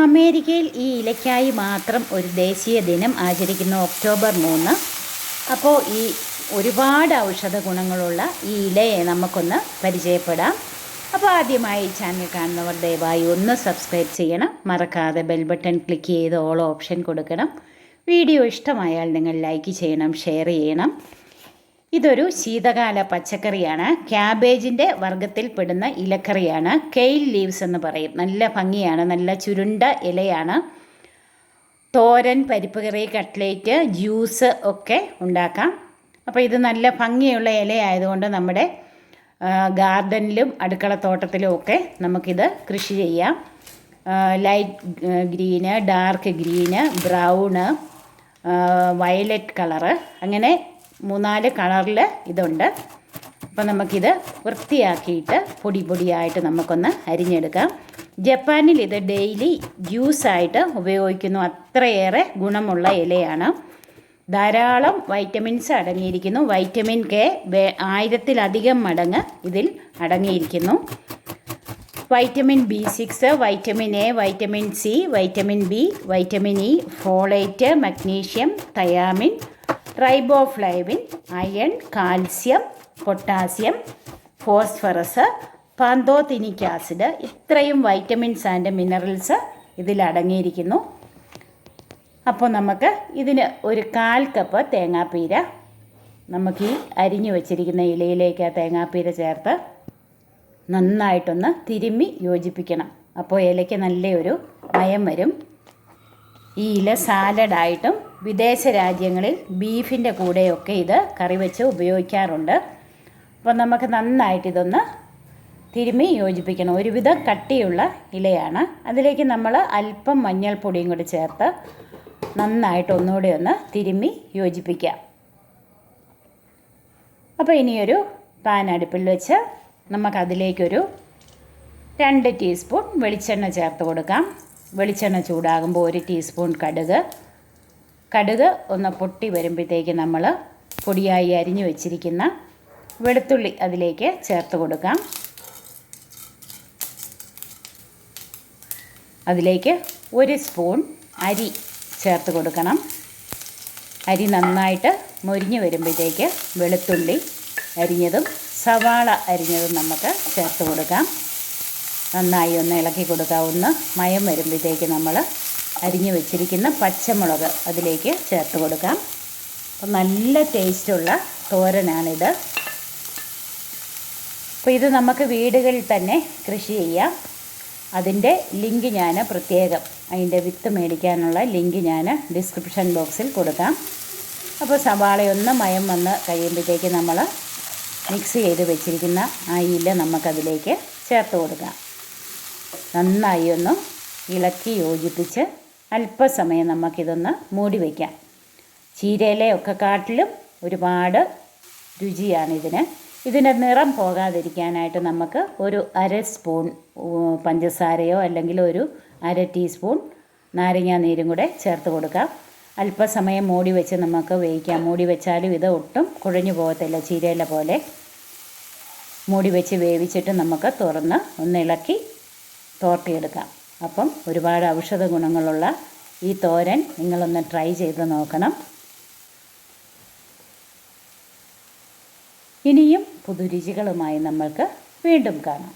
അമേരിക്കയിൽ ഈ ഇലയ്ക്കായി മാത്രം ഒരു ദേശീയ ദിനം ആചരിക്കുന്നു ഒക്ടോബർ 3. അപ്പോൾ ഈ ഒരുപാട് ഔഷധ ഗുണങ്ങളുള്ള ഈ ഇലയെ നമുക്കൊന്ന് പരിചയപ്പെടാം. അപ്പോൾ ആദ്യമായി ഈ ചാനൽ കാണുന്നവർ ദയവായി ഒന്ന് സബ്സ്ക്രൈബ് ചെയ്യണം. മറക്കാതെ ബെൽ ബട്ടൺ ക്ലിക്ക് ചെയ്ത് ഓൾ ഓപ്ഷൻ കൊടുക്കണം. വീഡിയോ ഇഷ്ടമായാൽ നിങ്ങൾ ലൈക്ക് ചെയ്യണം, ഷെയർ ചെയ്യണം. ഇതൊരു ശീതകാല പച്ചക്കറിയാണ്. ക്യാബേജിൻ്റെ വർഗ്ഗത്തിൽപ്പെടുന്ന ഇലക്കറിയാണ്. കെയിൽ ലീവ്സ് എന്ന് പറയും. നല്ല ഭംഗിയാണ്, നല്ല ചുരുണ്ട ഇലയാണ്. തോരൻ, പരിപ്പ് കറി, കട്ട്ലേറ്റ്, ജ്യൂസ് ഒക്കെ ഉണ്ടാക്കാം. അപ്പോൾ ഇത് നല്ല ഭംഗിയുള്ള ഇലയായതുകൊണ്ട് നമ്മുടെ ഗാർഡനിലും അടുക്കളത്തോട്ടത്തിലും ഒക്കെ നമുക്കിത് കൃഷി ചെയ്യാം. Light green, dark green, brown, violet colour, അങ്ങനെ 3-4 കളറിൽ ഇതുണ്ട്. അപ്പോൾ നമുക്കിത് വൃത്തിയാക്കിയിട്ട് പൊടിയായിട്ട് നമുക്കൊന്ന് അരിഞ്ഞെടുക്കാം. ജപ്പാനിൽ ഇത് ഡെയിലി ജ്യൂസായിട്ട് ഉപയോഗിക്കുന്നു. അത്രയേറെ ഗുണമുള്ള ഇലയാണ്. ധാരാളം വൈറ്റമിൻസ് അടങ്ങിയിരിക്കുന്നു. വൈറ്റമിൻ കെ 1000-ലധികം മടങ്ങ് ഇതിൽ അടങ്ങിയിരിക്കുന്നു. Vitamin B6, vitamin A, vitamin C, vitamin B, vitamin E, folate, magnesium, thiamine, riboflavin, iron, calcium, potassium, phosphorus, pantothenic acid, ഇത്രയും വൈറ്റമിൻസ് ആൻഡ് മിനറൽസ് ഇതിലടങ്ങിയിരിക്കുന്നു. അപ്പോൾ നമുക്ക് ഇതിന് ഒരു 1/4 കപ്പ് തേങ്ങാപ്പീര നമുക്ക് ഈ അരിഞ്ഞു വച്ചിരിക്കുന്ന ഇലയിലേക്ക് ആ തേങ്ങാപ്പീര ചേർത്ത് നന്നായിട്ടൊന്ന് തിരുമ്മി യോജിപ്പിക്കണം. അപ്പോൾ ഇലയ്ക്ക് നല്ലൊരു മയം വരും. ഈ ഇല സാലഡായിട്ടും വിദേശ രാജ്യങ്ങളിൽ ബീഫിൻ്റെ കൂടെയൊക്കെ ഇത് കറി വെച്ച് ഉപയോഗിക്കാറുണ്ട്. അപ്പോൾ നമുക്ക് നന്നായിട്ട് ഇതൊന്ന് തിരുമ്മി യോജിപ്പിക്കണം. ഒരുവിധം കട്ടിയുള്ള ഇലയാണ്. അതിലേക്ക് നമ്മൾ അല്പം മഞ്ഞൾപ്പൊടിയും കൂടി ചേർത്ത് നന്നായിട്ട് ഒന്നുകൂടി ഒന്ന് തിരുമ്മി യോജിപ്പിക്കാം. അപ്പോൾ ഇനിയൊരു പാൻ അടുപ്പിൽ വെച്ച് നമുക്കതിലേക്കൊരു 2 ടീസ്പൂൺ വെളിച്ചെണ്ണ ചേർത്ത് കൊടുക്കാം. വെളിച്ചെണ്ണ ചൂടാകുമ്പോൾ 1 ടീസ്പൂൺ കടുക് ഒന്ന് പൊട്ടി വരുമ്പോഴത്തേക്ക് നമ്മൾ പൊടിയായി അരിഞ്ഞു വെച്ചിരിക്കുന്ന വെളുത്തുള്ളി അതിലേക്ക് ചേർത്ത് കൊടുക്കാം. അതിലേക്ക് 1 സ്പൂൺ അരി ചേർത്ത് കൊടുക്കണം. അരി നന്നായിട്ട് മൊരിഞ്ഞ് വരുമ്പോഴത്തേക്ക് വെളുത്തുള്ളി അരിഞ്ഞതും സവാള അരിഞ്ഞതും നമുക്ക് ചേർത്ത് കൊടുക്കാം. നന്നായി ഒന്ന് ഇളക്കി കൊടുക്കാം. ഒന്ന് മയം വരുമ്പോഴത്തേക്ക് നമ്മൾ അരിഞ്ഞു വെച്ചിരിക്കുന്ന പച്ചമുളക് അതിലേക്ക് ചേർത്ത് കൊടുക്കാം. അപ്പോൾ നല്ല ടേസ്റ്റുള്ള തോരനാണിത്. അപ്പോൾ ഇത് നമുക്ക് വീടുകളിൽ തന്നെ കൃഷി ചെയ്യാം. അതിൻ്റെ ലിങ്ക് ഞാൻ പ്രത്യേകം, അതിൻ്റെ വിത്ത് മേടിക്കാനുള്ള ലിങ്ക് ഞാൻ ഡിസ്ക്രിപ്ഷൻ ബോക്സിൽ കൊടുക്കാം. അപ്പോൾ സവാളയൊന്ന് മയം വന്ന് കഴിയുമ്പോഴത്തേക്ക് നമ്മൾ മിക്സ് ചെയ്ത് വെച്ചിരിക്കുന്ന ആ ഇല നമുക്കതിലേക്ക് ചേർത്ത് കൊടുക്കാം. നന്നായി ഒന്ന് ഇളക്കി യോജിപ്പിച്ച് അല്പസമയം നമുക്കിതൊന്ന് മൂടി വയ്ക്കാം. ചീരയിലയൊക്കെ കാട്ടിലും ഒരുപാട് രുചിയാണിതിന്. ഇതിൻ്റെ നിറം പോകാതിരിക്കാനായിട്ട് നമുക്ക് ഒരു 1/2 സ്പൂൺ പഞ്ചസാരയോ അല്ലെങ്കിൽ ഒരു 1/2 ടീസ്പൂൺ നാരങ്ങാ നീരും കൂടെ ചേർത്ത് കൊടുക്കാം. അല്പസമയം മൂടി വെച്ച് നമുക്ക് വേവിക്കാം. മൂടി വെച്ചാലും ഇത് ഒട്ടും കുഴഞ്ഞു പോകത്തില്ല, ചീരയില പോലെ. മൂടി വെച്ച് വേവിച്ചിട്ട് നമുക്ക് തുറന്ന് ഒന്ന് ഇളക്കി തോർത്തിയെടുക്കാം. അപ്പം ഒരുപാട് ഔഷധ ഗുണങ്ങളുള്ള ഈ തോരൻ നിങ്ങളൊന്ന് ട്രൈ ചെയ്ത് നോക്കണം. ഇനിയും പുതുരുചികളുമായി നമ്മൾക്ക് വീണ്ടും കാണാം.